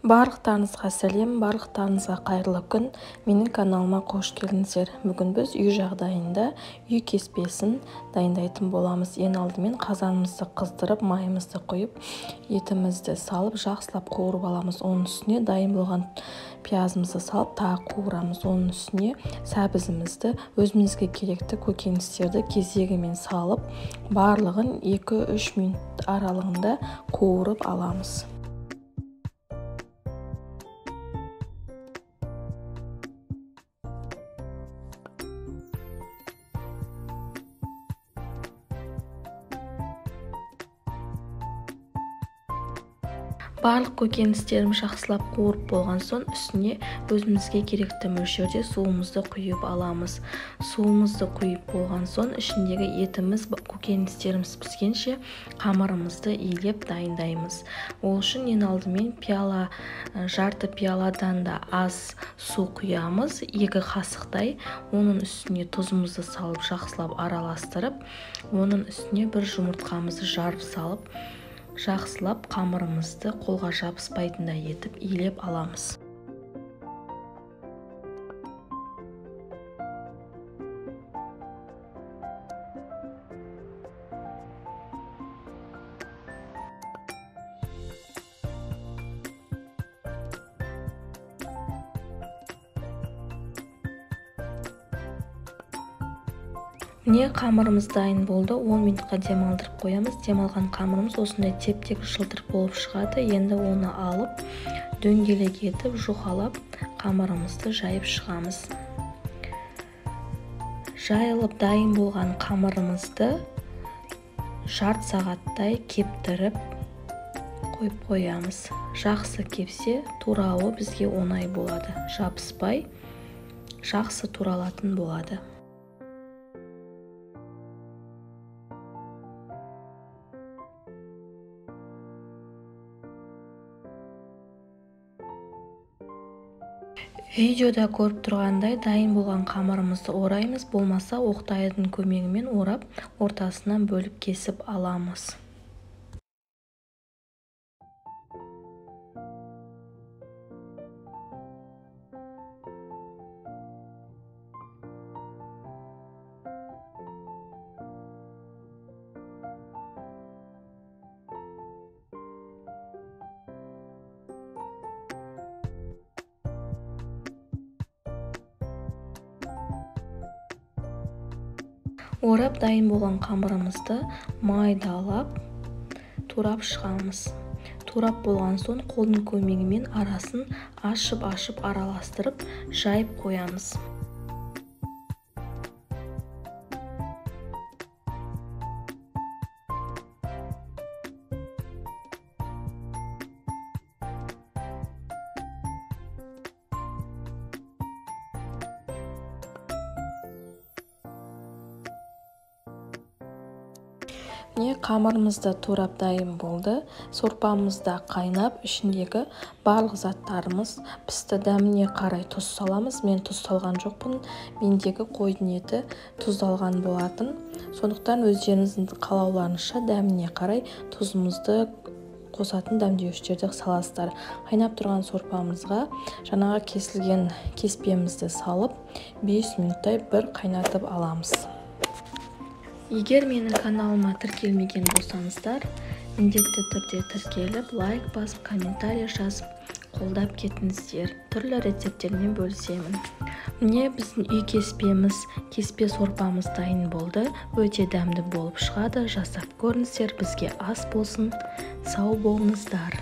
Барлықтарыңызға сәлем, барлықтарыңызға қайырлы күн. Менің каналыма қош келдіңіздер. Бүгін біз үй жағдайында үй кеспесін дайындайтын боламыз. Ең алдымен қазанымызды қыздырып, майымызды құйып, етімізді салып, жақсылап қуырып аламыз. Оның үстіне дайын болған пиязымызды салып, тағы қуырамыз. Оның үстіне сәбізімізді, өзімізге керекті көкөністерді кезегімен салып, барлығын 2-3 минут аралығында қуырып аламыз. Барлық көкөністерім жақсылап қуырып болған соң, үстіне өзімізге керекті мөлшерде суымызды құйып аламыз. Суымызды құйып болған соң, ішіндегі етіміз, көкөністеріміз піскенше қамырымызды илеп дайындаймыз. Ол үшін ең алдымен жарты пияладан да аз су құямыз, 2 қасықтай. Оның үстіне тұзымызды салып, жақсылап араластырып, оның үстіне бір жұмыртқамызды жарып салып, жақсылап қамырымызды қолға жабыспайтындай етіп илеп аламыз. Міне қамырымыз дайын болды. 10 минутқа демалдырып қоямыз. Демалған қамырымыз осындай теп-тек жылтыр болып шығады. Енді оны алып, дөңгелек етіп, жұқалап, қамырымызды жайып шығамыз. Жайылып дайын болған қамырымызды жарты сағаттай кептіріп қойып қоямыз. Жақсы кепсе, турауы бізге оңай болады. Жабыспай, жақсы туралатын болады. Видеода көріп тұрғандай дайын болған қамырымызды ораймыз, болмаса оқтайдың көмегімен орап, ортасынан бөліп кесіп аламыз. Орап дайын болған қамырымызды майдалап, турап шығамыз. Турап болған соң қолдың көмегімен арасын ашып араластырып, жайып қоямыз. Міне қамырымызда турап дайын болды. Сорпамызда қайнап, ішіндегі барлық заттарымыз пісті. Дәміне қарай тұз саламыз. Мен тұз салған жоқпын. Мендегі қойдың еті тұздалған болатын. Сондықтан өздеріңіздің қалауларыңызша дәміне қарай тұзымызды қосатын дәмдеуіштерді саласыздар. Қайнап тұрған сорпамызға жаңағы кесілген кеспемізді салып, 5 минуттай бір қайнатып аламыз. Егер менің каналыма тіркелмеген болсаңыздар, міндетті түрде тіркеліп, лайк басып, комментарий жазып, қолдап кетіңіздер. Түрлі рецепттермен бөлісемін. Міне біздің үй кеспе сорпамыз дайын болды. Өте дәмді болып шығады. Жасап көріңіздер, бізге ас болсын. Сау болыңыздар.